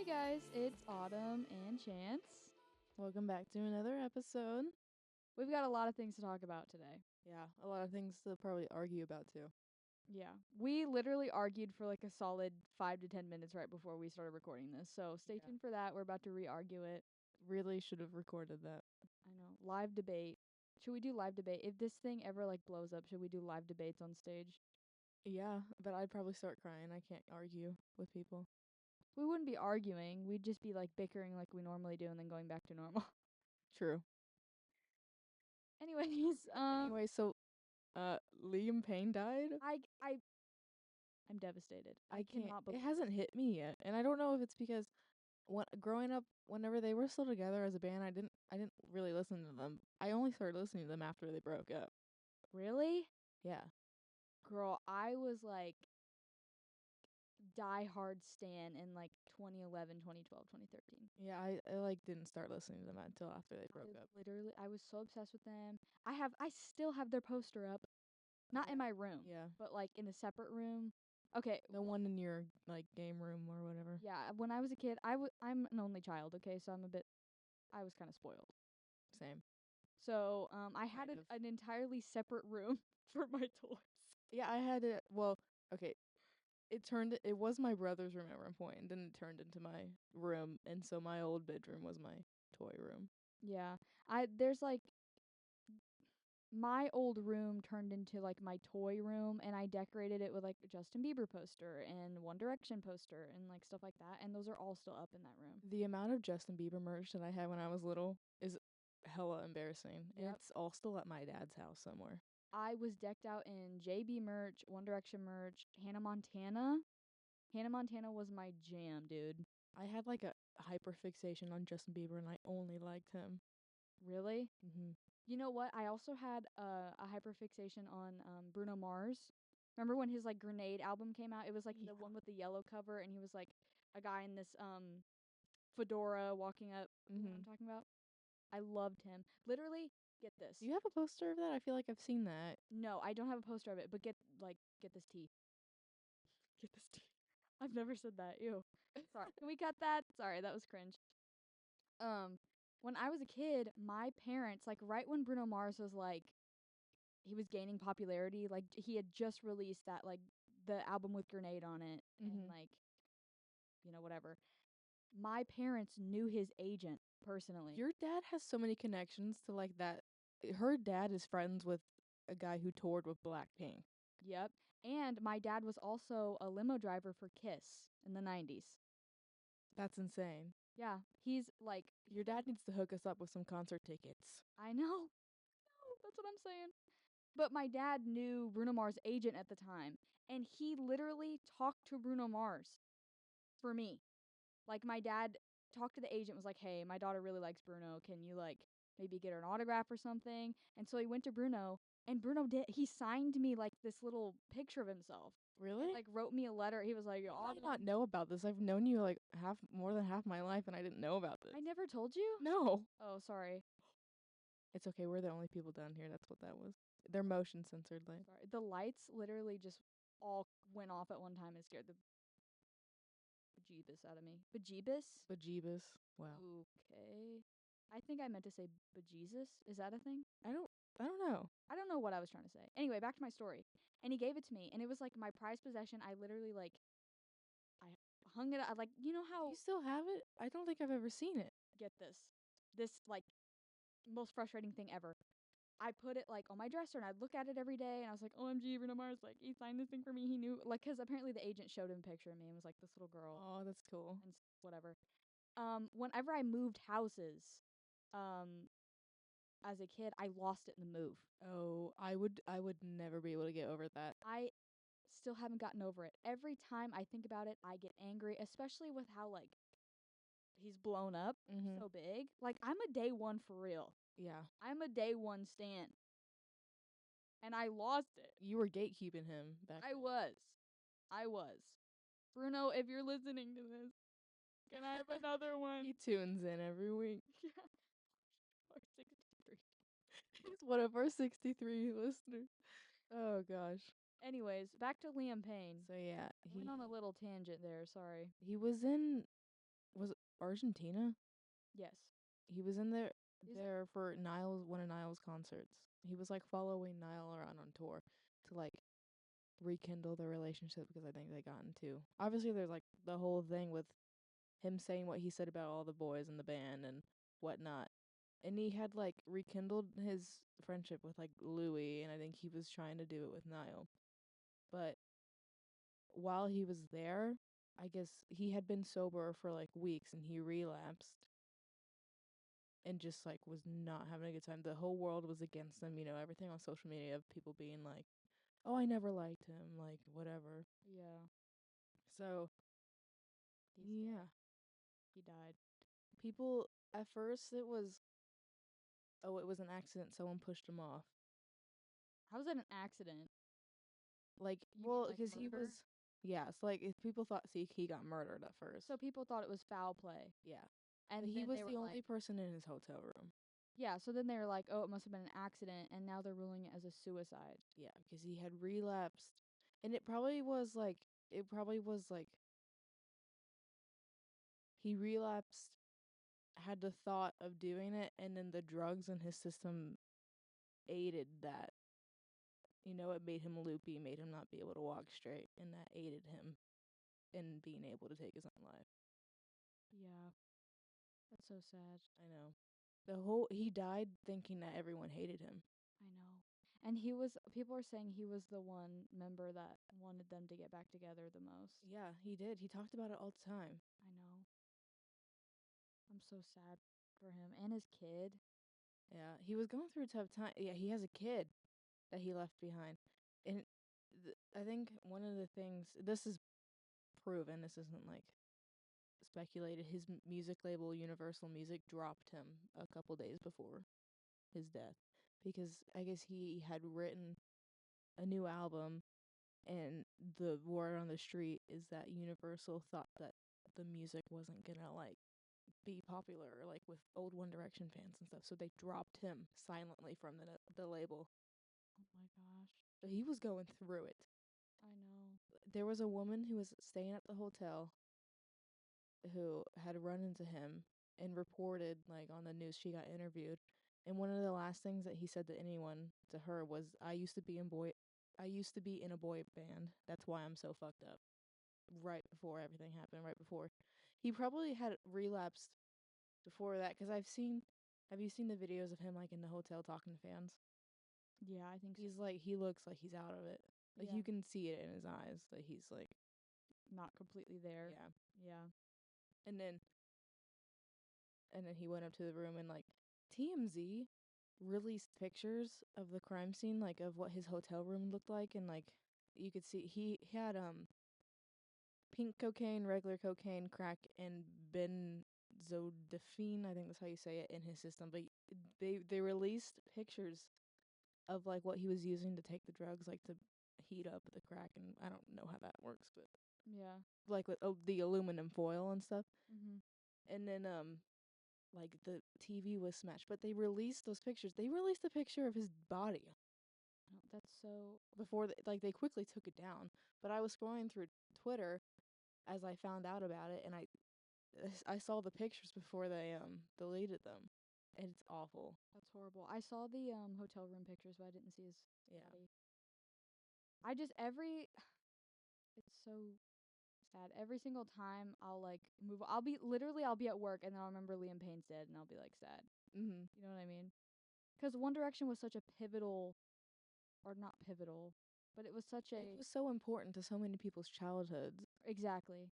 Hey guys, it's Autumn and Chance. Welcome back to another episode. We've got a lot of things to talk about today. Yeah, a lot of things to probably argue about too. Yeah. We literally argued for like a solid 5 to 10 minutes right before we started recording this. So stay Yeah. tuned for that. We're about to re-argue it. Really should have recorded that. I know. Live debate. Should we do live debate? If this thing ever like blows up, should we do live debates on stage? Yeah, but I'd probably start crying. I can't argue with people. We wouldn't be arguing. We'd just be like bickering like we normally do and then going back to normal. True. Anyways, Anyway, so Liam Payne died. I'm devastated. I can't. Cannot It believe hasn't hit me yet, and I don't know if it's because growing up, whenever they were still together as a band, I didn't really listen to them. I only started listening to them after they broke up. Really? Yeah. Girl, I was like die hard stan in like 2011, 2012, 2013. Yeah, I like didn't start listening to them until after they broke up. I was so obsessed with them. I still have their poster up. Not in my room, Yeah. but like in a separate room. Okay, The one in your like game room or whatever. yeah, when I was a kid, I'm an only child, okay? So I was kind of spoiled. Same. So, I had Kind of. an entirely separate room for my toys. Yeah, I had it. Well, okay. It was my brother's room at one point, and then it turned into my room, and so my old bedroom was my toy room. Yeah. There's like my old room turned into like my toy room, and I decorated it with like a Justin Bieber poster and One Direction poster and like stuff like that, and those are all still up in that room. The amount of Justin Bieber merch that I had when I was little is hella embarrassing, and Yep. it's all still at my dad's house somewhere. I was decked out in JB merch, One Direction merch, Hannah Montana. Hannah Montana was my jam, dude. I had like a hyperfixation on Justin Bieber, and I only liked him. Really? Mhm. You know what? I also had a hyperfixation on Bruno Mars. Remember when his like Grenade album came out? It was like Yeah. the one with the yellow cover, and he was like a guy in this fedora walking up. You know what I'm talking about? I loved him. Literally, get this. Do you have a poster of that? I feel like I've seen that. No, I don't have a poster of it, but get this tea. Get this tea. I've never said that. Ew. Sorry. Can we cut that? Sorry, that was cringe. When I was a kid, my parents, like right when Bruno Mars was like he was gaining popularity, like he had just released that like the album with Grenade on it and like whatever. My parents knew his agent personally. Your dad has so many connections to like that. Her dad is friends with a guy who toured with Blackpink. Yep. And my dad was also a limo driver for Kiss in the 90s. That's insane. Yeah, he's like Your dad needs to hook us up with some concert tickets. I know. No, that's what I'm saying. But my dad knew Bruno Mars' agent at the time, and he literally talked to Bruno Mars for me. Like my dad talked to the agent, was like, "Hey, my daughter really likes Bruno. Can you like maybe get her an autograph or something?" And so he went to Bruno, and Bruno he signed me like this little picture of himself. Really? And, like wrote me a letter. He was like, How did I not know about this? I've known you like more than half my life, and I didn't know about this. I never told you? No. Oh, sorry. It's okay. We're the only people down here. That's what that was. They're motion censored. Like Sorry. The lights literally just all went off at one time and scared the bejeebus out of me. Bejeebus? bejeebus. Wow. Okay. I think I meant to say bejesus. Is that a thing? I don't know. I don't know what I was trying to say. Anyway, back to my story. And he gave it to me, and it was like my prized possession. I literally like I hung it. I like you know Do how you still have it? I don't think I've ever seen it. get this like most frustrating thing ever. I put it like on my dresser, and I'd look at it every day, and I was like, "OMG, Bruno Mars! Like he signed this thing for me. He knew like because apparently the agent showed him a picture of me and was like this little girl Oh, that's cool. and whatever." Whenever I moved houses, um, as a kid, I lost it in the move. Oh, I would never be able to get over that. I still haven't gotten over it. Every time I think about it, I get angry, especially with how like he's blown up so big. Like I'm a day one for real. Yeah. I'm a day one stan. And I lost it. You were gatekeeping him back I was. Bruno, if you're listening to this, can I have another one? He tunes in every week. Yeah. Or 63. He's one of our 63 listeners. Oh gosh. Anyways, back to Liam Payne. So yeah, I went on a little tangent there, sorry. he was in Argentina. Yes. He was in there Is it? there for one of Niall's concerts. He was like following Niall around on tour to like rekindle their relationship because I think they got into. Obviously, there's like the whole thing with him saying what he said about all the boys in the band and whatnot. And he had like rekindled his friendship with like Louis, and I think he was trying to do it with Niall. But while he was there, I guess he had been sober for like weeks and he relapsed and just like was not having a good time. The whole world was against him, everything on social media of people being like, "Oh, I never liked him," like whatever. Yeah. So, He's yeah. dead. He died. People at first it was it was an accident, someone pushed him off. How's that an accident? Like, You mean well, like because he murder? was yes, like if people thought he got murdered at first. So people thought it was foul play. Yeah. And But he then was they were the only like, person in his hotel room. yeah, so then they were like, oh, it must have been an accident, and now they're ruling it as a suicide. Yeah, because he had relapsed. And it probably was like he relapsed, had the thought of doing it, and then the drugs in his system aided that. It made him loopy, made him not be able to walk straight, and that aided him in being able to take his own life. Yeah. That's so sad. I know. He died thinking that everyone hated him. I know. And people are saying he was the one member that wanted them to get back together the most. Yeah, he did. He talked about it all the time. I know. I'm so sad for him and his kid. Yeah, he was going through a tough time. Yeah, he has a kid that he left behind. And I think one of the things, this is proven, this isn't like speculated, his music label, Universal Music, dropped him a couple days before his death because I guess he had written a new album, and the word on the street is that Universal thought that the music wasn't gonna like be popular like with old One Direction fans and stuff, so they dropped him silently from the label. Oh my gosh. So he was going through it. I know. There was a woman who was staying at the hotel who had run into him and reported like on the news. She got interviewed, and one of the last things that he said to anyone to her was, I used to be in a boy band. That's why I'm so fucked up." Right before everything happened, right before he probably had relapsed before that, because have you seen the videos of him like in the hotel talking to fans? Yeah, I think so. He looks like he's out of it. Like Yeah. you can see it in his eyes that he's like, Not completely there. yeah. Yeah. And then he went up to the room, and like TMZ released pictures of the crime scene, like of what his hotel room looked like, and like you could see he had pink cocaine, regular cocaine, crack, and benzodiazepine, I think that's how you say it, in his system. But they released pictures of like what he was using to take the drugs, like to heat up the crack, and I don't know how that works, but Yeah. like with the aluminum foil and stuff. Mhm. And then like the TV was smashed, but they released those pictures. They released a picture of his body No, that's so. before like they quickly took it down. But I was scrolling through Twitter as I found out about it, and I saw the pictures before they deleted them. And it's awful. That's horrible. I saw the hotel room pictures, but I didn't see his Yeah. body. I just it's so sad. Every single time I'll like move, I'll be at work and then I'll remember Liam Payne's dead and I'll be like sad. Mhm. You know what I mean? Because One Direction was such a pivotal, or not pivotal, but it was such It a was so important to so many people's childhoods, exactly,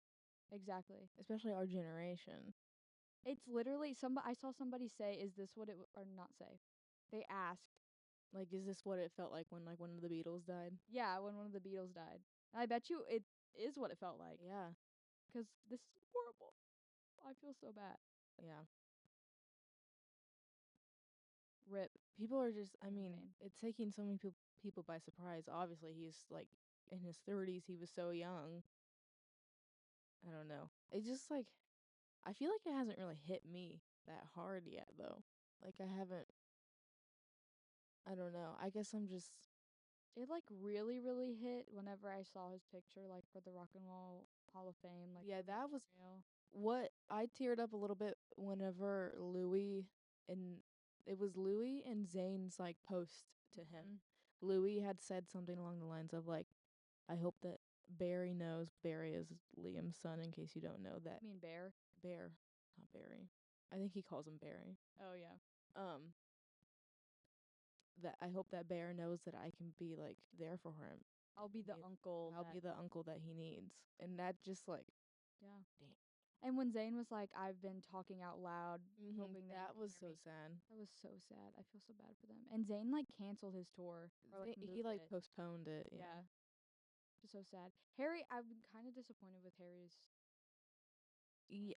exactly. especially our generation. It's literally I saw somebody say, "Is this what it or not say?" They asked, Like, is this what it felt like when like one of the Beatles died? yeah, when one of the Beatles died. And I bet you it is what it felt like. Yeah. 'Cause this is horrible. I feel so bad. Yeah. Rip. People are just, I Liam mean, Payne. it's taking so many people by surprise. Obviously, he's like in his 30s. He was so young. I don't know. It just like I feel like it hasn't really hit me that hard yet though. Like I haven't I don't know. I guess I'm just It like really, really hit whenever I saw his picture, like for the Rock and Roll Hall of Fame, like yeah, the that was memorial. what I teared up a little bit whenever Louis and Zayn's like post to him. Louis had said something along the lines of like, I hope that Barry knows. Barry is Liam's son, in case you don't know that. You mean Bear? Bear, not Barry. I think he calls him Barry. Oh yeah. That I hope that Bear knows that I can be like there for him. I'll be the uncle. I'll be the uncle that he needs. And that just like, yeah. damn. And when Zayn was like, I've been talking out loud, hoping that was so sad. That was so sad. I feel so bad for them. And Zayn like canceled his tour. Or, like, He like it. postponed it. Yeah. Just so sad. Harry, I'm kind of disappointed with Harry's.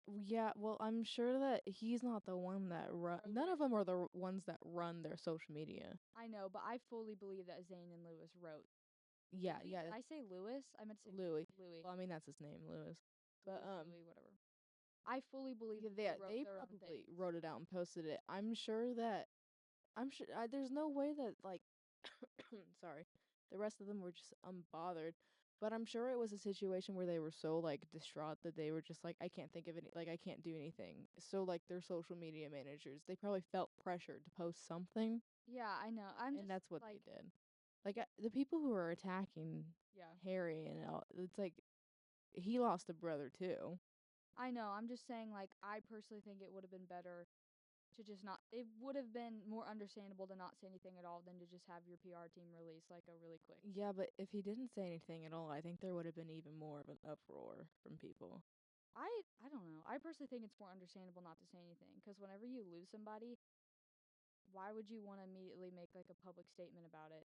Yeah, well, I'm sure that he's not the one that none of them are the ones that run their social media. I know, but I fully believe that Zayn and Lewis wrote. Yeah, Did I say Lewis? I meant to say Louis. Louis. Well, I mean that's his name, Lewis. But Louis, whatever. I fully believe they probably wrote it out and posted it. I'm sure there's no way that like sorry, the rest of them were just unbothered. But I'm sure it was a situation where they were so like distraught that they were just like, I can't think of any, like I can't do anything. So like their social media managers, they probably felt pressured to post something. Yeah, I know. And that's what they did. Like the people who are attacking Harry and all, it's like he lost a brother too. I know. I'm just saying, like, I personally think it would have been better to just not. It would have been more understandable to not say anything at all than to just have your PR team release like a really quick. Yeah, but if he didn't say anything at all, I think there would have been even more of an uproar from people. I don't know. I personally think it's more understandable not to say anything because whenever you lose somebody, why would you want to immediately make like a public statement about it?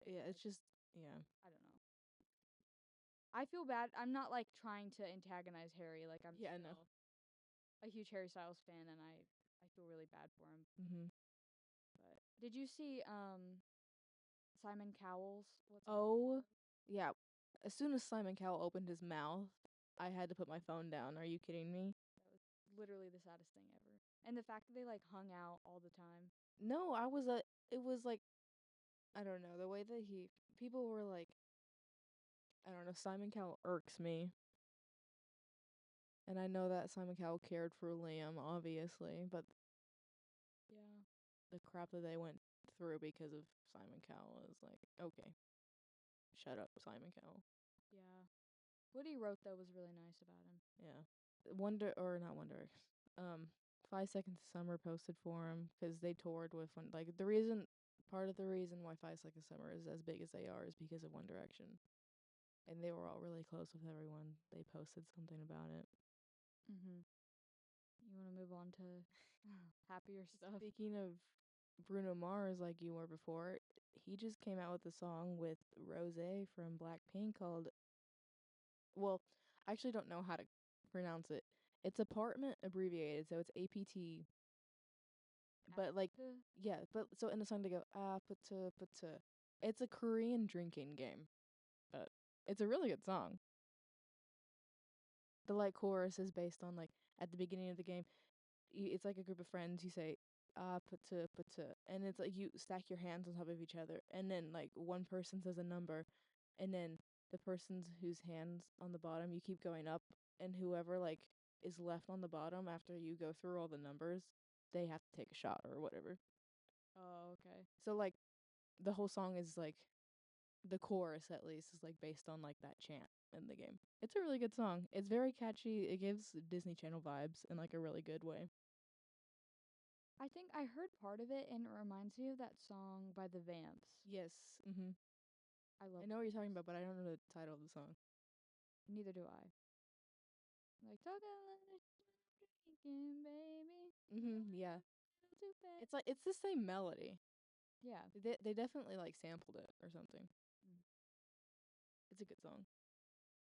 Yeah, it's just I don't know. I feel bad. I'm not like trying to antagonize Harry. Like I'm still a huge Harry Styles fan, and I feel really bad for him. But did you see Simon Cowell's? Yeah. As soon as Simon Cowell opened his mouth, I had to put my phone down. Are you kidding me? That was literally the saddest thing ever. And the fact that they like hung out all the time. No, it was like, I don't know, the way that people were like, I don't know, Simon Cowell irks me. And I know that Simon Cowell cared for Liam, obviously, but yeah, the crap that they went through because of Simon Cowell is like, okay, shut up, Simon Cowell. Yeah. What he wrote though was really nice about him. Yeah. Not 5 Seconds of Summer posted for him because they toured with one. Like part of the reason why 5 Seconds of Summer is as big as they are is because of One Direction, and they were all really close with everyone. They posted something about it. You want to move on to happier stuff? Speaking of Bruno Mars, like you were before, he just came out with a song with Rosé from Blackpink called. Well, I actually don't know how to pronounce it. It's apartment abbreviated, so it's APT. But like, yeah, but so in the song they go put. It's a Korean drinking game, but it's a really good song. The like chorus is based on like at the beginning of the game, it's like a group of friends. You say put, and it's like you stack your hands on top of each other, and then like one person says a number, and then the person's whose hands on the bottom you keep going up, and whoever like is left on the bottom after you go through all the numbers, they have to take a shot or whatever. Oh, okay. So like the whole song is like the chorus at least is like based on like that chant in the game. It's a really good song. It's very catchy. It gives Disney Channel vibes in like a really good way. I think I heard part of it and it reminds me of that song by the Vamps. Yes. I know what you're talking about, but I don't know the title of the song. Neither do I. Like talking like drinking, baby. Yeah. It's the same melody. Yeah. They definitely like sampled it or something. It's a good song.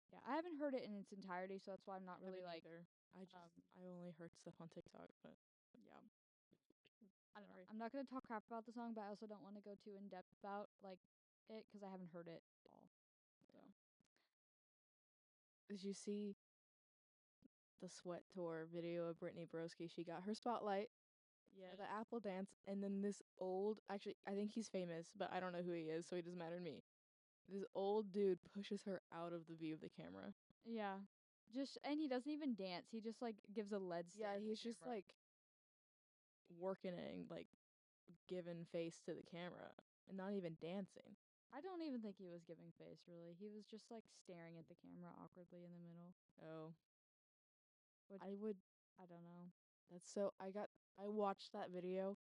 Yeah, I haven't heard it in its entirety, so that's why I'm not really like. I only heard stuff on TikTok, but yeah. I don't know. I'm not gonna talk crap about the song, but I also don't want to go too in depth about like it because I haven't heard it at all. So. Did you see the Sweat Tour video of Brittany Broski? She got her spotlight. Yeah. The Apple Dance, and then this old, actually, I think he's famous, but I don't know who he is, so he doesn't matter to me. This old dude pushes her out of the view of the camera. Yeah. and he doesn't even dance. He just like gives a lead stare. Yeah, at the he's just camera. like working it and like giving face to the camera and not even dancing. I don't even think he was giving face really. He was just like staring at the camera awkwardly in the middle. Oh, Which I would. I don't know. That's so. I watched that video,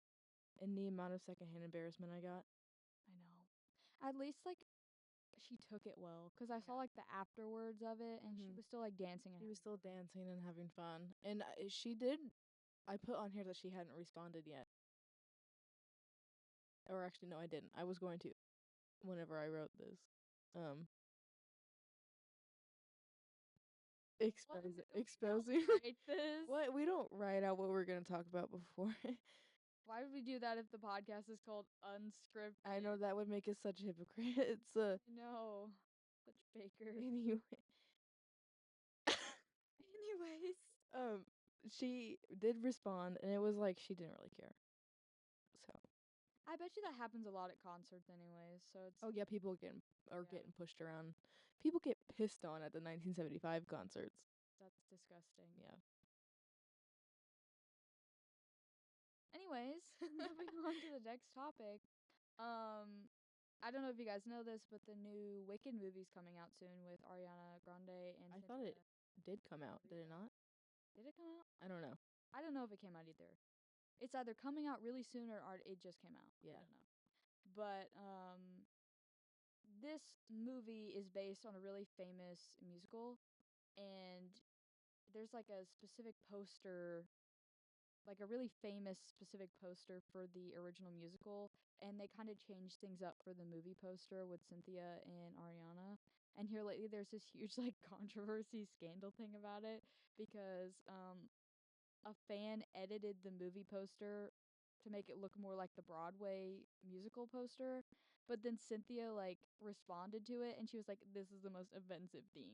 and the amount of secondhand embarrassment I got. I know. At least like she took it well, cause I saw Yeah. like the afterwards of it, and she Mhm. was still like dancing. And She was having still fun. dancing and having fun, and she did. I put on here that she hadn't responded yet, or actually, no, I didn't. I was going to, whenever I wrote this. Exposing. Write this. What? We don't write out what we're gonna talk about before. Why would we do that if the podcast is called Unscripted? I know that would make us such hypocrites. No, such fakers. Anyway, Anyways, she did respond, and it was like she didn't really care. So, I bet you that happens a lot at concerts, anyways. So it's oh yeah, people are Yeah. getting pushed around. People get pissed on at the 1975 concerts. that's disgusting. Yeah. Anyways, moving on to the next topic. I don't know if you guys know this, but the new Wicked movie's coming out soon with Ariana Grande and I thought it did come out. Did it not? Did it come out? I don't know. I don't know if it came out either. It's either coming out really soon or it just came out. I Yeah. don't know. But this movie is based on a really famous musical, and there's like a specific poster, like a really famous specific poster for the original musical, and they kind of changed things up for the movie poster with Cynthia and Ariana. And here lately there's this huge like controversy scandal thing about it because a fan edited the movie poster to make it look more like the Broadway musical poster, but then Cynthia like responded to it and she was like, "This is the most offensive thing."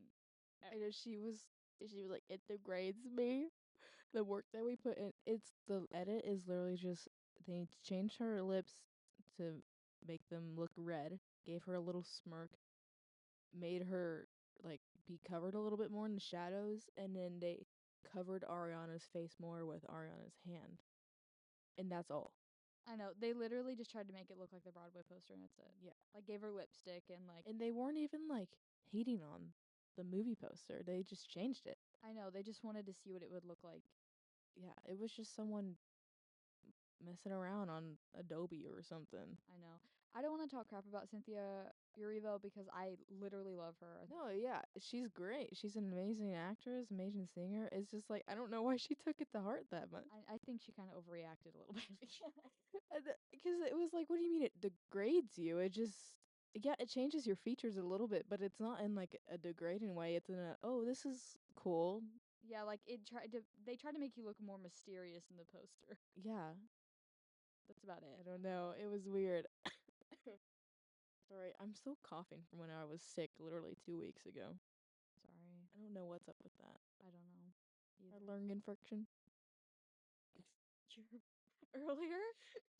I know she was like, it degrades me. The work that we put in, it's the edit is literally just they changed her lips to make them look red, gave her a little smirk, made her like be covered a little bit more in the shadows, and then they covered Ariana's face more with Ariana's hand. And that's all. I know. They literally just tried to make it look like the Broadway poster and that's it. Yeah. Like gave her lipstick and like And they weren't even like hating on the movie poster. They just changed it. I know, they just wanted to see what it would look like. Yeah, it was just someone messing around on Adobe or something. I know. I don't want to talk crap about Cynthia Erivo because I literally love her. No, yeah, she's great. She's an amazing actress, amazing singer. It's just like I don't know why she took it to heart that much. I think she kind of overreacted a little bit. Because it was like, what do you mean it degrades you? It just yeah, it changes your features a little bit, but it's not in like a degrading way. It's in a oh, this is cool. Yeah, like they tried to make you look more mysterious in the poster. Yeah, That's about I it. don't know. It was weird. Sorry, I'm still coughing from when I was sick literally 2 weeks ago. Sorry. I don't know what's up with that. I don't know. A Either. lung infection. Earlier,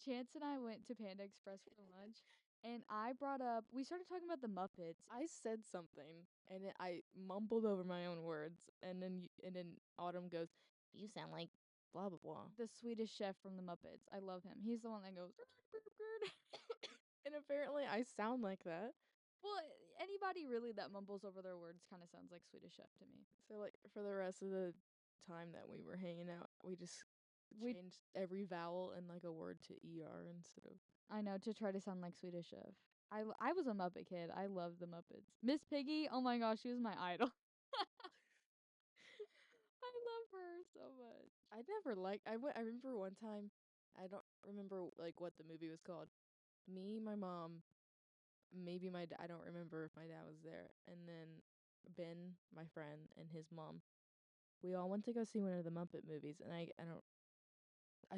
Chance and I went to Panda Express for lunch, and we started talking about the Muppets. I said something and I mumbled over my own words, and then Autumn goes, "You sound like blah blah blah." The Swedish chef from the Muppets. I love him. He's the one that goes. And apparently I sound like that. Well, anybody really that mumbles over their words kind of sounds like Swedish chef to me. So like for the rest of the time that we were hanging out, we just changed every vowel in like a word to er instead of. I know, to try to sound like Swedish chef. I was a Muppet kid. I loved the Muppets. Miss Piggy, oh my gosh, she was my idol. I love her so much. I never liked. I remember one time. I don't remember like what the movie was called. Me, my mom, maybe I don't remember if my dad was there, and then Ben, my friend, and his mom. We all went to go see one of the Muppet movies, and I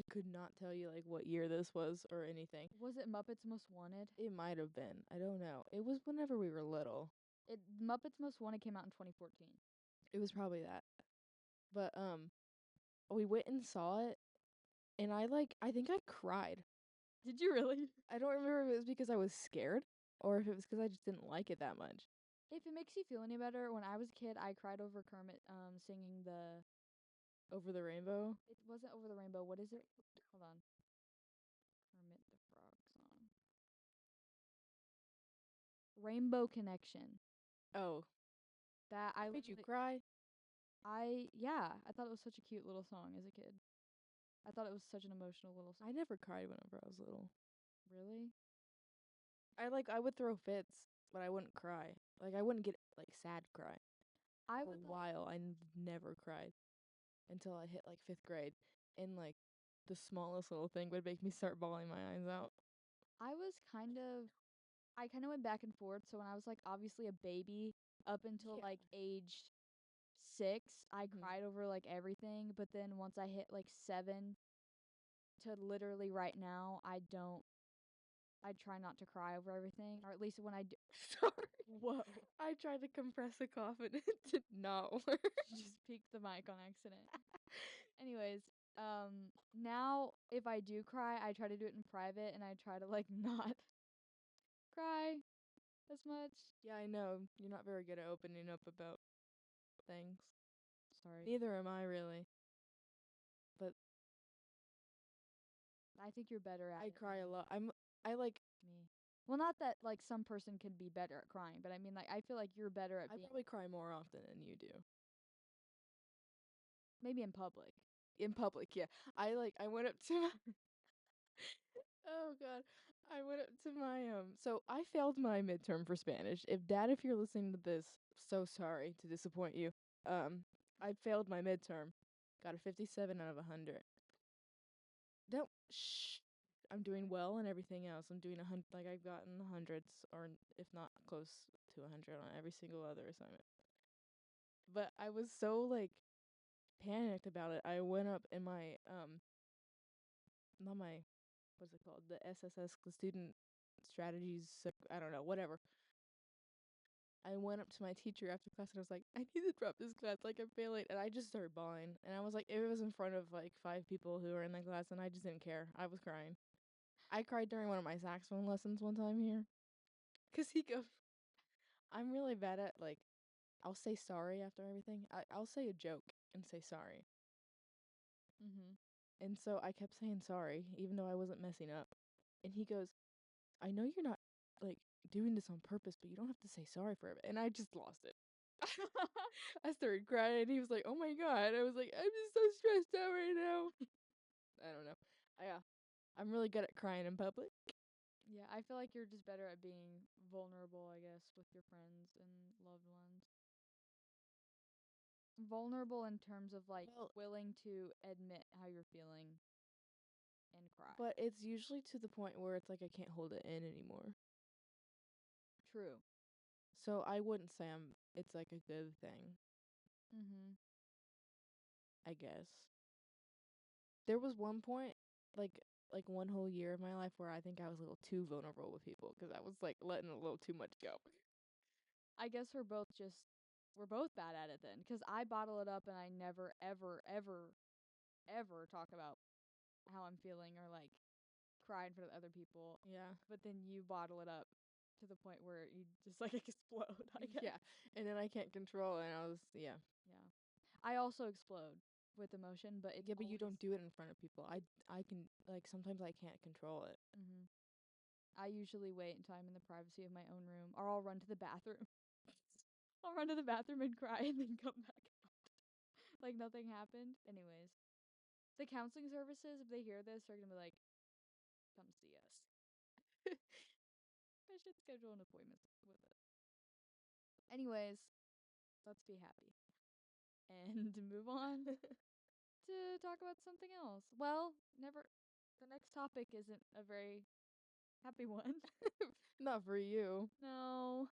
could not tell you like what year this was or anything. Was it Muppets Most Wanted? It might have been. I don't know. It was whenever we were little. Muppets Most Wanted came out in 2014. It was probably that. But we went and saw it, and I think I cried. Did you really? I don't remember if it was because I was scared or if it was because I just didn't like it that much. If it makes you feel any better, when I was a kid, I cried over Kermit singing the. Over the Rainbow. It wasn't Over the Rainbow. What is it? Hold on. Kermit the Frog song. Rainbow Connection. Oh, That I made you literally- cry? I thought it was such a cute little song as a kid. I thought it was such an emotional little song. I never cried whenever I was little. Really? I would throw fits, but I wouldn't cry. Like I wouldn't get like sad cry. I For a would while, I never cried until I hit like 5th grade, and like the smallest little thing would make me start bawling my eyes out. I kind of went back and forth. So when I was like obviously a baby up until Yeah. like age 6, I Mhm. cried over like everything. But then once I hit like 7 to literally right now, I try not to cry over everything, or at least when I do. Sorry. Whoa. I tried to compress a cough and it did not work. Just peeked the mic on accident. Anyways, now if I do cry, I try to do it in private and I try to like not cry as much. Yeah, I know. You're not very good at opening up about things. Sorry. Neither am I really. But I think you're better at I it cry a than lot. I like me. Well, not that like some person can be better at crying, but I mean like I feel like you're better at I being probably cry more often than you do. maybe in public. In public, yeah. I went up to my Oh god. I went up to my so I failed my midterm for Spanish. If you're listening to this, so sorry to disappoint you. I failed my midterm. Got a 57 out of 100. Don't shh. I'm doing well and everything else. I'm doing I've gotten hundreds or if not close to 100 on every single other assignment. But I was so like panicked about it. I went up in my not my what's it called? The SSS, the student strategies, I don't know, whatever. I went up to my teacher after class and I was like, I need to drop this class, like I'm failing, and I just started bawling. And I was like, it was in front of like 5 people who were in the class, and I just didn't care. I was crying. I cried during one of my saxophone lessons one time here, 'cause he goes, I'm really bad at like, I'll say sorry after everything. I'll say a joke and say sorry. Mhm. And so I kept saying sorry, even though I wasn't messing up. And he goes, I know you're not like doing this on purpose, but you don't have to say sorry for it. And I just lost it. I started crying. He was like, "Oh my god!" I was like, "I'm just so stressed out right now." I don't know. I'm really good at crying in public. Yeah, I feel like you're just better at being vulnerable, I guess, with your friends and loved ones. Vulnerable in terms of like Well, willing to admit how you're feeling and cry. but it's usually to the point where it's like I can't hold it in anymore. True. So I wouldn't say it's like a good thing, Mhm. I guess. There was one point, like one whole year of my life where I think I was a little too vulnerable with people because I was like letting a little too much go. I guess we're both bad at it then, 'cause I bottle it up and I never ever ever ever talk about how I'm feeling or like cry in front of other people. Yeah. But then you bottle it up to the point where you just like explode, I guess. Yeah. And then I can't control it and yeah. Yeah. I also explode with emotion, but it's Yeah, but you always don't do it in front of people. I can like sometimes I can't control it. Mhm. I usually wait until I'm in the privacy of my own room, or I'll run to the bathroom. I'll run to the bathroom and cry and then come back out. Like nothing happened. Anyways, the counseling services, if they hear this, are gonna be like, come see us. I should schedule an appointment with it. Anyways, let's be happy and move on to talk about something else. Well, never. The next topic isn't a very happy one. Not for you. No,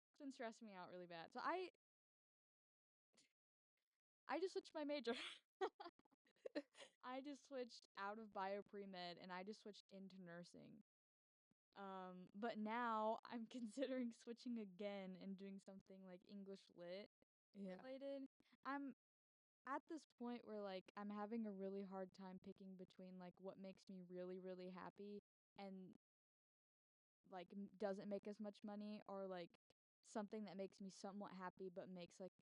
it's been stressing me out really bad. So I just switched my major. I just switched out of bio pre-med and I just switched into nursing. But now I'm considering switching again and doing something like English lit Yeah. related. I'm at this point where like I'm having a really hard time picking between like what makes me really really happy and like doesn't make as much money, or like something that makes me somewhat happy but makes like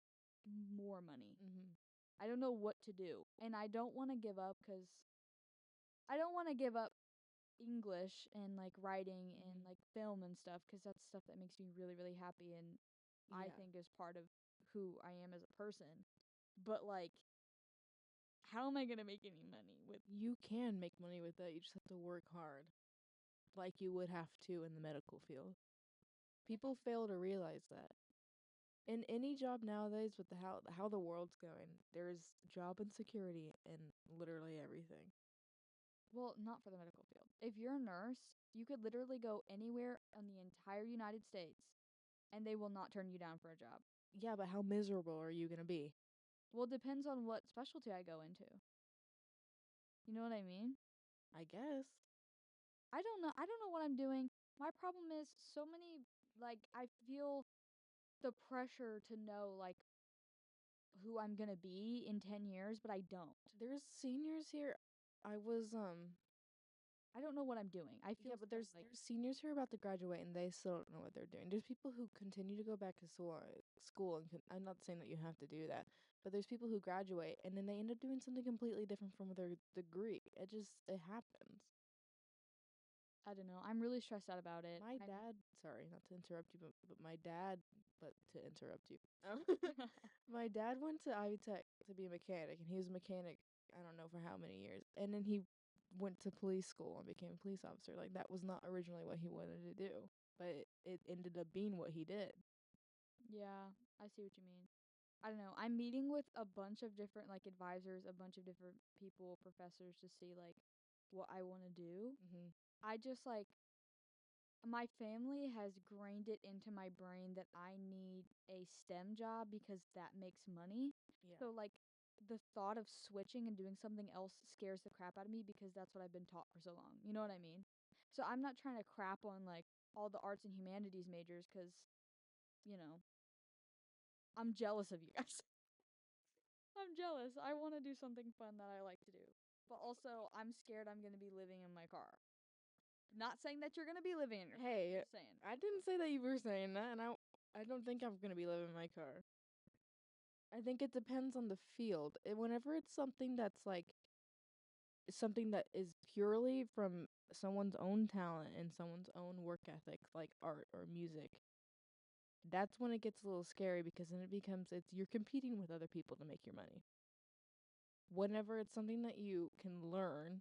more money. Mm-hmm. I don't know what to do. And I don't want to give up cuz I don't want to give up English and like writing and like film and stuff cuz that's stuff that makes me really really happy and I Yeah. think is part of who I am as a person. But like how am I going to make any money with You can make money with that. You just have to work hard, like you would have to in the medical field. People fail to realize that. In any job nowadays, with how the world's going, there's job insecurity in literally everything. Well, not for the medical field. If you're a nurse, you could literally go anywhere in the entire United States and they will not turn you down for a job. Yeah, but how miserable are you gonna be? Well, it depends on what specialty I go into. You know what I mean? I guess. I don't know. I don't know what I'm doing. My problem is so many like I feel the pressure to know like who I'm going to be in 10 years, but I don't. There's seniors here. I was I don't know what I'm doing. I feel Yeah, but so, there's like there's seniors who are about to graduate and they still don't know what they're doing. There's people who continue to go back to school and I'm not saying that you have to do that, but there's people who graduate and then they end up doing something completely different from their degree. It happens. I don't know. I'm really stressed out about it. My dad, sorry, not to interrupt you, but my dad, but to interrupt you. My dad went to Ivy Tech to be a mechanic, and he was a mechanic, I don't know for how many years. And then he went to police school and became a police officer. Like, that was not originally what he wanted to do, but it ended up being what he did. Yeah, I see what you mean. I don't know. I'm meeting with a bunch of different like advisors, a bunch of different people, professors to see like what I want to do. Mm-hmm. I just like my family has grained it into my brain that I need a STEM job because that makes money. Yeah. So like the thought of switching and doing something else scares the crap out of me because that's what I've been taught for so long. You know what I mean? So I'm not trying to crap on like all the arts and humanities majors cuz you know, I'm jealous of you guys. I'm jealous. I want to do something fun that I like to do. But also, I'm scared I'm going to be living in my car. Not saying that you're going to be living in your car. Hey, Just saying. I didn't say that you were saying that, and I don't think I'm gonna be living in my car. I think it depends on the field. Whenever it's something that's like something that is purely from someone's own talent and someone's own work ethic, like art or music, that's when it gets a little scary because then it's you're competing with other people to make your money. Whenever it's something that you can learn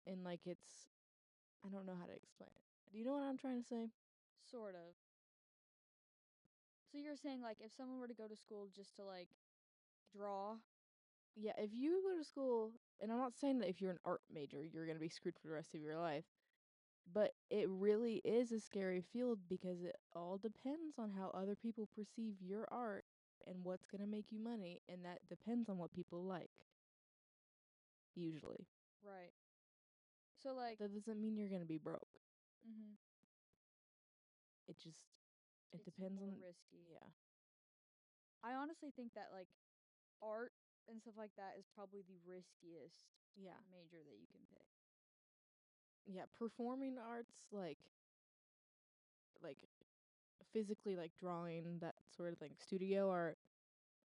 and like I don't know how to explain it. Do you know what I'm trying to say? Sort of. So you're saying, like, if someone were to go to school just to, like, draw. Yeah, if you go to school, and I'm not saying that if you're an art major, you're going to be screwed for the rest of your life, but it really is a scary field because it all depends on how other people perceive your art and what's going to make you money, and that depends on what people like, usually. Right. So, But like, that doesn't mean you're going to be broke. mm-hmm. It just it It's depends more on risky. yeah. I honestly think that, like, art and stuff like that is probably the riskiest Yeah. major that you can pick. Yeah, performing arts like physically like drawing that sort of thing. Studio art,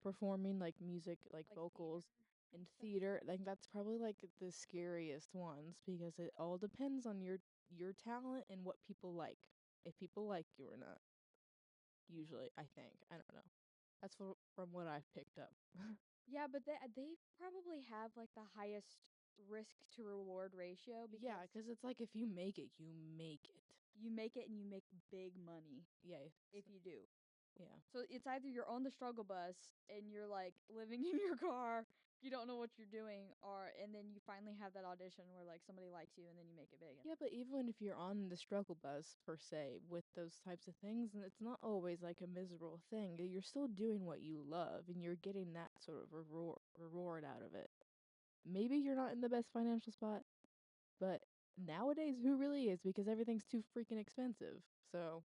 performing like music, like Like, vocals theater and and stuff. theater, like that's probably like the scariest ones because it all depends on your talent and what people like. If people like you or not. Usually, I think. I don't know. That's from what I've picked up. Yeah, but they probably have, like, the highest risk to reward ratio Yeah, because because it's like if you make it, you make it. you make it and you make big money Yeah. if you do. Yeah. So it's either you're on the struggle bus and you're like living in your car, you don't know what you're doing, or and then you finally have that audition where like somebody likes you and then you make it big. Yeah, but even if you're on the struggle bus per se with those types of things, and it's not always like a miserable thing. You're still doing what you love, and you're getting that sort of reward out of it. Maybe you're not in the best financial spot, but nowadays, who really is? Because everything's too freaking expensive. So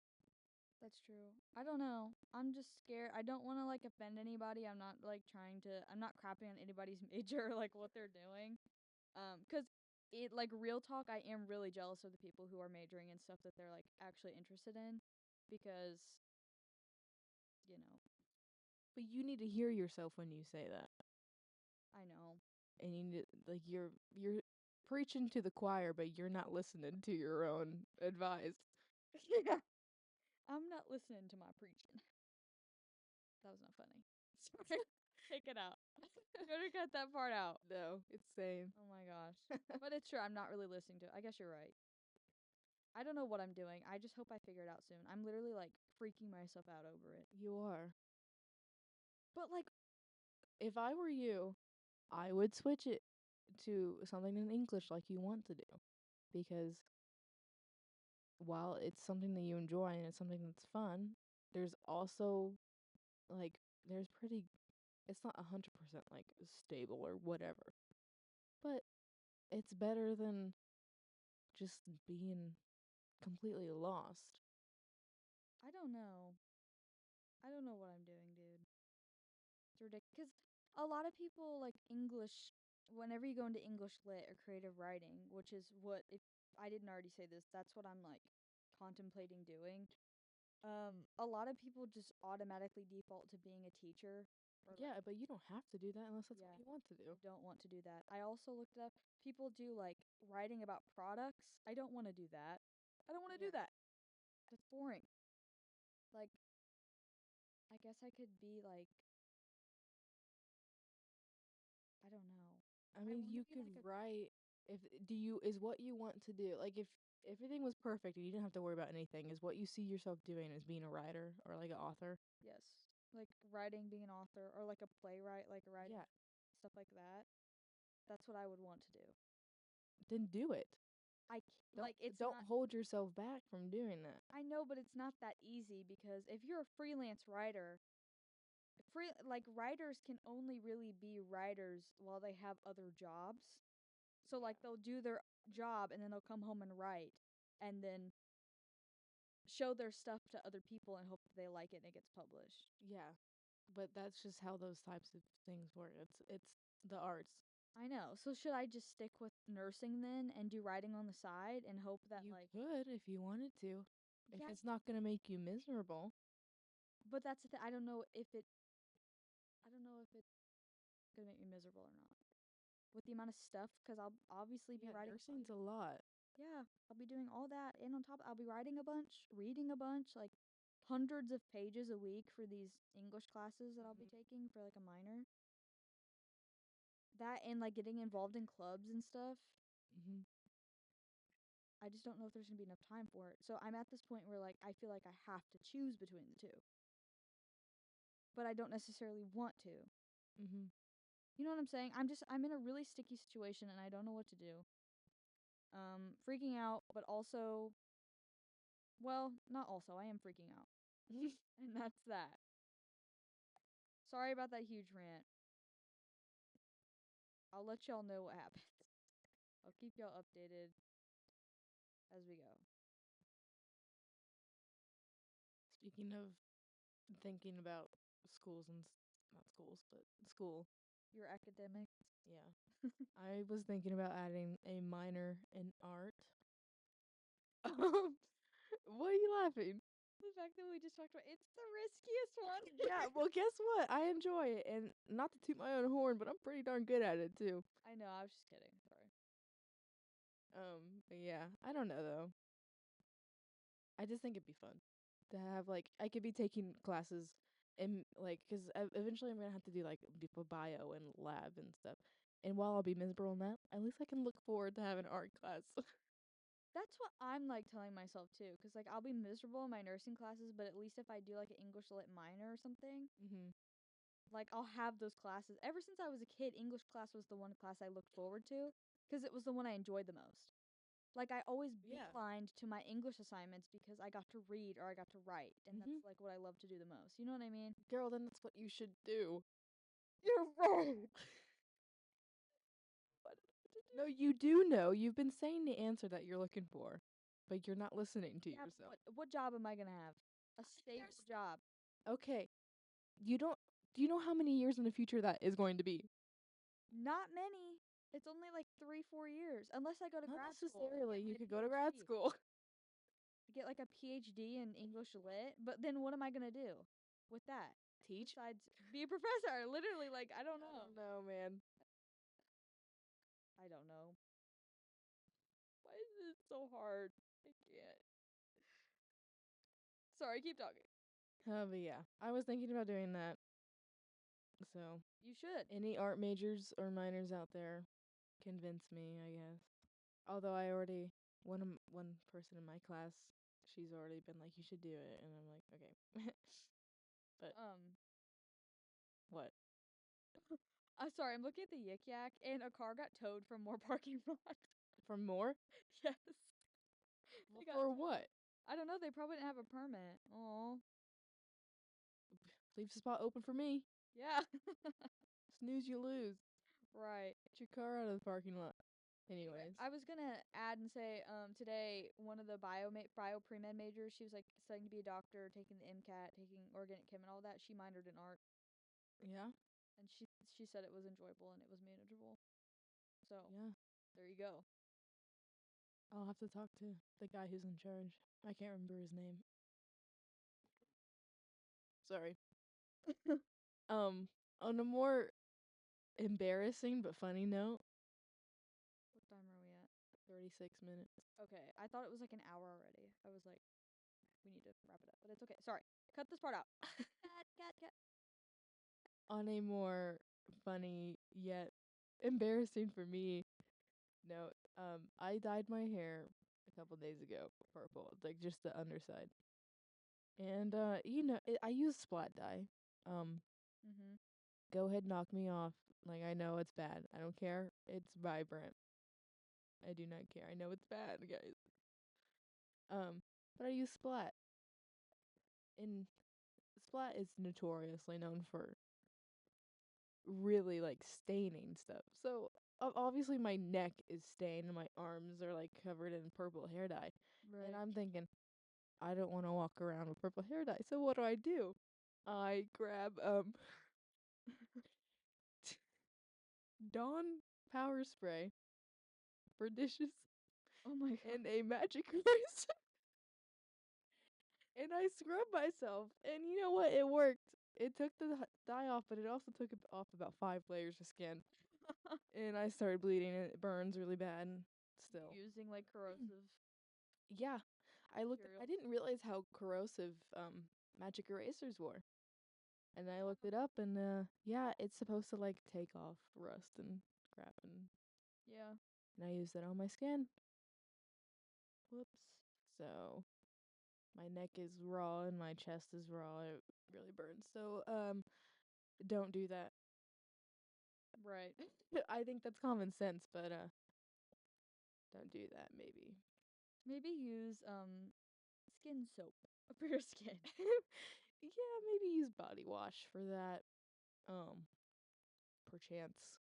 That's true. I don't know. I'm just scared. I don't want to like offend anybody. I'm not like trying to. I'm not crapping on anybody's major or like what they're doing. Cause it like real talk. I am really jealous of the people who are majoring in stuff that they're like actually interested in. because, you know, But you need to hear yourself when you say that. I know. And you need, like, you're preaching to the choir, but you're not listening to your own advice. Yeah. I'm not listening to my preaching. That was not funny. Sorry. Take it out. You better cut that part out. No, it's same. Oh my gosh. But it's true. I'm not really listening to it. I guess you're right. I don't know what I'm doing. I just hope I figure it out soon. I'm literally like freaking myself out over it. You are. But like, If I were you, I would switch it to something in English like you want to do. Because while it's something that you enjoy and it's something that's fun, there's also, like, it's not 100% like stable or whatever. But it's better than just being completely lost. I don't know. I don't know what I'm doing, dude. It's ridiculous. Because a lot of people like English, whenever you go into English lit or creative writing, which is what, if I didn't already say this, that's what I'm like contemplating doing. A lot of people just automatically default to being a teacher. Or like, Yeah, but you don't have to do that unless that's yeah, what you want to I do. don't want to do that. I also looked up, people do like writing about products. I don't want to do that. I don't want to do Yeah. that. That's boring. Like, I guess I could be like, I don't know. I I mean, want to you be could like a, write if do you is what you want to do. Like if everything was perfect and you didn't have to worry about anything, is what you see yourself doing as being a writer or like an author? yes, like writing, being an author, or like a playwright, like writing Yeah, stuff like that. That's what I would want to do. then do it. Don't Like it's don't not. hold yourself back from doing that. I know, but it's not that easy because if you're a freelance writer, like writers can only really be writers while they have other jobs. So like they'll do their job and then they'll come home and write and then show their stuff to other people and hope that they like it and it gets published. Yeah, but that's just how those types of things work. It's the arts. I know. So should I just stick with nursing then and do writing on the side and hope that You like, could if you wanted to. If yeah, it's not gonna make you miserable. but that's the thing. I don't know if it's gonna make me miserable or not with the amount of stuff because I'll obviously be Yeah, writing. nursing's a lot. Yeah, I'll be doing all that, and on top, I'll be writing a bunch, reading a bunch, like hundreds of pages a week for these English classes that I'll be taking for like a minor. That and like getting involved in clubs and stuff. Mm-hmm. I just don't know if there's gonna be enough time for it. So I'm at this point where like I feel like I have to choose between the two, but I don't necessarily want to. Mm-hmm. You know what I'm saying? I'm in a really sticky situation and I don't know what to do. Freaking out, but also, well, not also. I am freaking out, and that's that. Sorry about that huge rant. I'll let y'all know what happens. I'll keep y'all updated as we go. Speaking of thinking about schools and not schools, but school. Your academics. Yeah. I was thinking about adding a minor in art. What are you laughing? The fact that we just talked about it's the riskiest one. Yeah, well, guess what? I enjoy it, and not to toot my own horn, but I'm pretty darn good at it too. I know, I was just kidding. Sorry. But yeah, I don't know though. I just think it'd be fun to have like I could be taking classes and like because eventually I'm gonna have to do like bio and lab and stuff. And while I'll be miserable in that, at least I can look forward to having art class. That's what I'm like telling myself too, because like I'll be miserable in my nursing classes, but at least if I do like an English lit minor or something, Mhm. like I'll have those classes. Ever since I was a kid, English class was the one class I looked forward to because it was the one I enjoyed the most. Like I always Yeah. beelined to my English assignments because I got to read or I got to write, and that's Mhm. like what I love to do the most. You know what I mean? Girl, then that's what you should do. You're right. What to do? No, you do know. You've been saying the answer that you're looking for, but you're not listening to Yeah, but yourself. what job am I gonna have? A stable cares? job. Okay. You don't Do you know how many years in the future that is going to be? Not many. It's only like 3, 4 years, unless I go to Not grad school and necessarily. get You my could go to grad PhD. school. get like a PhD in English lit, but then what am I gonna do with that? Teach? Besides be a professor, literally, like I don't know. No, man. I don't know. Why is it so hard? I can't. Sorry, keep talking. But yeah, I was thinking about doing that. So, You should. any art majors or minors out there, convince me, I guess. Although I already, one person in my class, she's already been like, you should do it. And I'm like, okay. But what? Sorry, I'm looking at the Yik Yak, and a car got towed from more parking lot. For more? Yes. They got For towed. what? I don't know. They probably didn't have a permit. Oh. Leave the spot open for me. Yeah. Snooze, you lose. Right. Get your car out of the parking lot. Anyways. I was gonna add and say, today one of the bio pre-med majors, she was like studying to be a doctor, taking the MCAT, taking organic chem and all that. She minored in art, Yeah? and she said it was enjoyable and it was manageable. So Yeah. there you go. I'll have to talk to the guy who's in charge. I can't remember his name. Sorry. On a more embarrassing but funny note, What time are we at? 36 minutes. Okay, I thought it was like an hour already. I was like, we need to wrap it up, but it's okay. Sorry, cut this part out. Cut. On a more funny yet embarrassing for me note, I dyed my hair a couple days ago purple, like just the underside. And I use splat dye. Mhm. Go ahead, knock me off. Like, I know it's bad. I don't care. It's vibrant. I do not care. I know it's bad, guys. But I use splat. And splat is notoriously known for really like staining stuff. So obviously my neck is stained and my arms are like covered in purple hair dye. Right. And I'm thinking, I don't want to walk around with purple hair dye. So what do? I grab Dawn power spray for dishes Oh my god. and a magic eraser. And I scrubbed myself. And you know what? It worked. It took the dye off, but it also took off about 5 layers of skin. And I started bleeding and it burns really bad and still. Using like corrosive. Yeah. I Material. didn't realize how corrosive magic erasers were. And I looked it up and yeah, it's supposed to like take off rust and crap and Yeah. I used it on my skin. Whoops. So my neck is raw and my chest is raw. It really burns. So don't do that. Right. I think that's common sense, but don't do that maybe. Maybe use skin soap for your skin. Yeah, maybe use body wash for that. Perchance.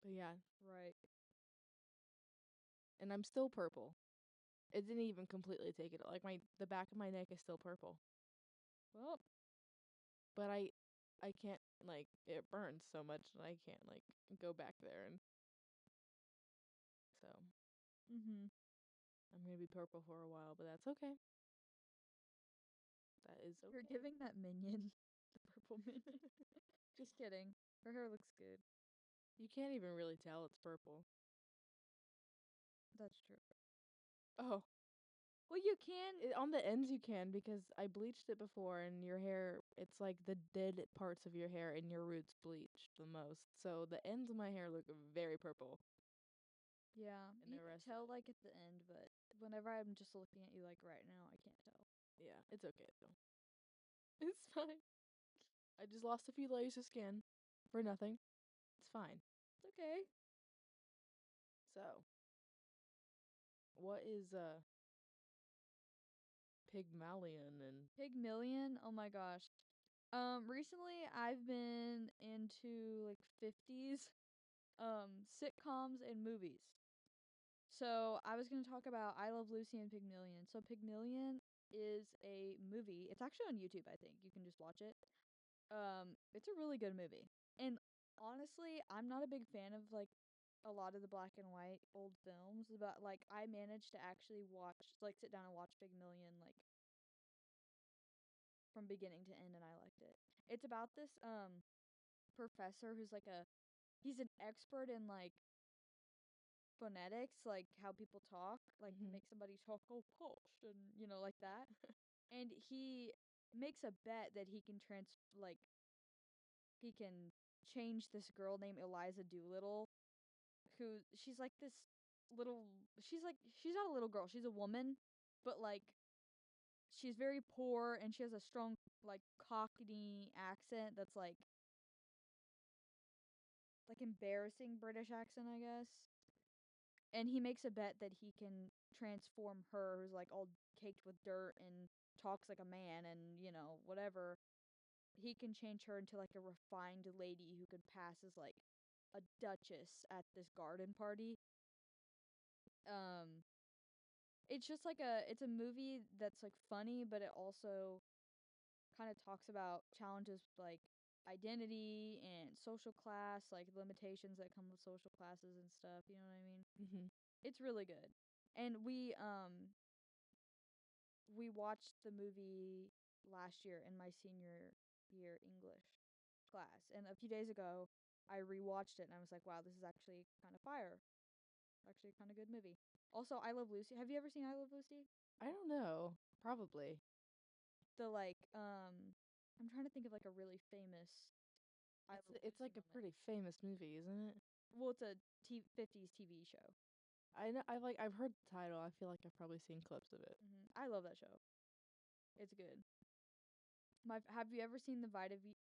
But yeah, Right. and I'm still purple. It didn't even completely take it. Like the back of my neck is still purple. Well, But I can't like it burns so much and I can't like go back there and so mhm. I'm gonna be purple for a while, but that's okay. That is okay. You're giving that minion the purple minion. Just kidding. Her hair looks good. You can't even really tell it's purple. That's true. Oh, Well, you can. on the ends you can because I bleached it before and your hair, it's like the dead parts of your hair and your roots bleached the most. So the ends of my hair look very purple. Yeah, And you the can rest tell of it. like at the end, but whenever I'm just looking at you like right now, I can't tell. Yeah, it's okay though. It's fine. I just lost a few layers of skin for nothing. It's fine. It's okay. So, what is Pygmalion and Pygmalion. Oh my gosh. Recently I've been into like 50s sitcoms and movies. So I was gonna talk about I Love Lucy and Pygmalion. So Pygmalion is a movie. It's actually on YouTube, I think. You can just watch it. It's a really good movie. And honestly, I'm not a big fan of like a lot of the black and white old films, but like I managed to actually watch, like sit down and watch Big Million like from beginning to end, and I liked it. It's about this professor who's like he's an expert in like phonetics, like how people talk, like Mhm. make somebody talk all posh and like that. And he makes a bet that he can change this girl named Eliza Doolittle, who she's like this she's not a little girl, she's a woman, but like she's very poor and she has a strong like Cockney accent that's like embarrassing British accent, I guess. And he makes a bet that he can transform her, who's like all caked with dirt and talks like a man and whatever. He can change her into like a refined lady who could pass as like a duchess at this garden party. Um it's just like it's a movie that's like funny, but it also kind of talks about challenges like identity and social class, like limitations that come with social classes and stuff, you know what I mean? Mhm. It's really good. And we watched the movie last year in my senior year English class. And a few days ago, I rewatched it and I was like, wow, this is actually kind of fire. Actually, a kind of good movie. Also, I Love Lucy. Have you ever seen I Love Lucy? I don't know. Probably. The I'm trying to think of like a really famous I Love It's Lucy like a moment. pretty famous movie, isn't it? Well, it's a 50s TV show. I know. I've heard the title. I feel like I've probably seen clips of it. I love that show. It's good. Have you ever seen the Vitameat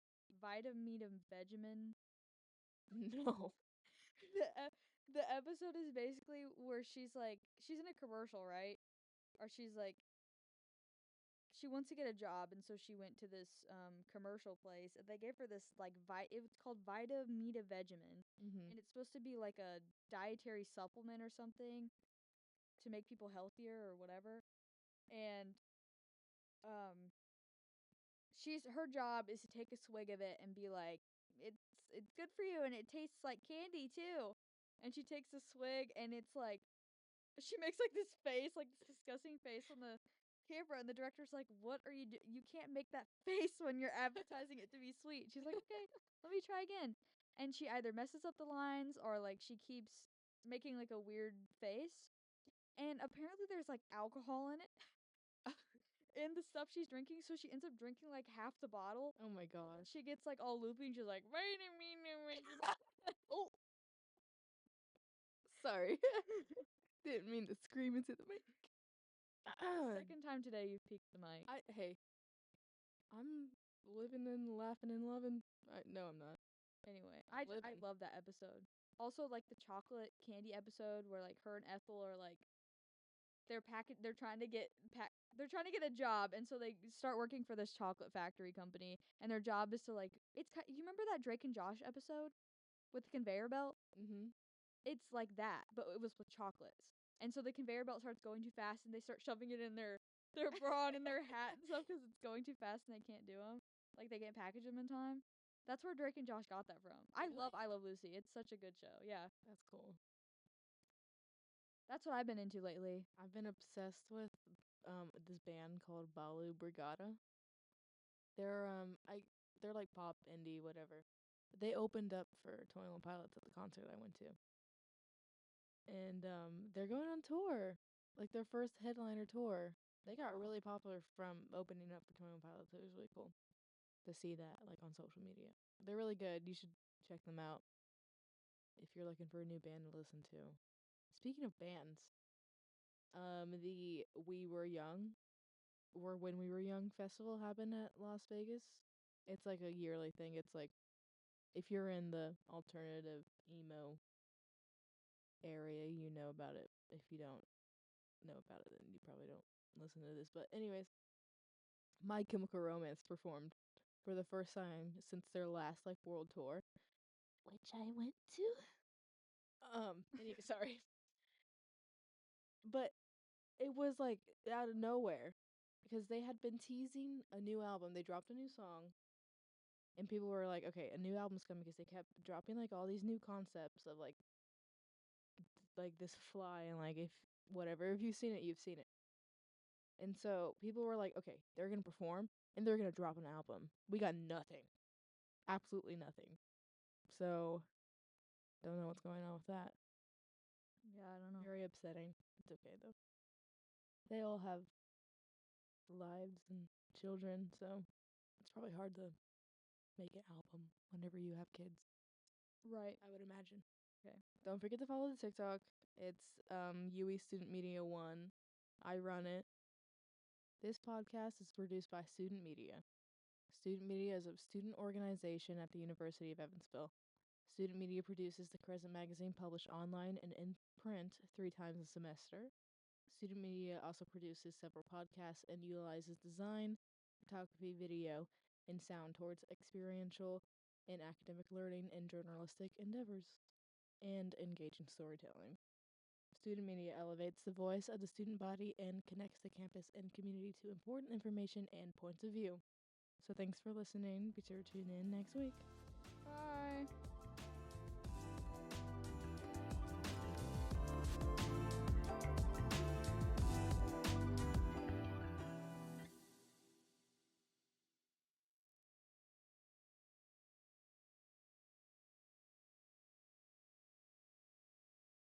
Vegemin? No. The episode is basically where she's in a commercial, right? Or she's like she wants to get a job, and so she went to this commercial place, and they gave her this like it was called Vita Meta Vegemin, Mhm. and it's supposed to be like a dietary supplement or something to make people healthier or whatever. And um her job is to take a swig of it and be like, it's good for you and it tastes like candy too. And she takes a swig and it's like she makes like this face, like this disgusting face on the camera, and the director's like, "What are you you can't make that face when you're advertising it to be sweet." She's like, "Okay, let me try again." And she either messes up the lines or like she keeps making like a weird face. And apparently there's like alcohol in it in the stuff she's drinking, so she ends up drinking like half the bottle. Oh my gosh. She gets like all loopy and she's like, "Wait a minute." Oh, sorry. Didn't mean to scream into the mic. Second time today you've peeked the mic. Hey, I'm living and laughing and loving. No, I'm not. Anyway, I Living. love that episode. Also, like the chocolate candy episode where like her and Ethel are like they're trying to get a job, and so they start working for this chocolate factory company, and their job is to like you remember that Drake and Josh episode with the conveyor belt? Mhm. It's like that, but it was with chocolates. And so the conveyor belt starts going too fast, and they start shoving it in their bra and in their hat and stuff because it's going too fast and they can't do them. Like they can't package them in time. That's where Drake and Josh got that from. Really? I Love Lucy. It's such a good show. Yeah, That's cool. that's what I've been into lately. I've been obsessed with this band called Balu Brigada. They're they're like pop indie whatever. They opened up for 21 Pilots at the concert I went to. And they're going on tour. Like their first headliner tour. They got really popular from opening up for 21 Pilots. It was really cool to see that like on social media. They're really good. You should check them out if you're looking for a new band to listen to. Speaking of bands, the We Were Young or When We Were Young festival happened at Las Vegas. It's like a yearly thing. It's like if you're in the alternative emo area, you know about it. If you don't know about it, then you probably don't listen to this. But anyways, My Chemical Romance performed for the first time since their last like world tour, which I went to. Sorry. But it was like out of nowhere because they had been teasing a new album. They dropped a new song and people were like, "Okay, a new album's coming," because they kept dropping like all these new concepts of like like this fly, and like if you've seen it, you've seen it. And so people were like, okay, they're gonna perform and they're gonna drop an album. We got nothing, absolutely nothing. So don't know what's going on with that. Yeah, I don't know. Very upsetting. It's okay though. They all have lives and children, so it's probably hard to make an album whenever you have kids, Right. I would imagine. Okay. Don't forget to follow the TikTok. It's UE Student Media 1. I run it. This podcast is produced by Student Media. Student Media is a student organization at the University of Evansville. Student Media produces the Crescent magazine published online and in print 3 times a semester. Student Media also produces several podcasts and utilizes design, photography, video, and sound towards experiential and academic learning and journalistic endeavors, and engaging storytelling. Student Media elevates the voice of the student body and connects the campus and community to important information and points of view. So thanks for listening. Be sure to tune in next week. Bye.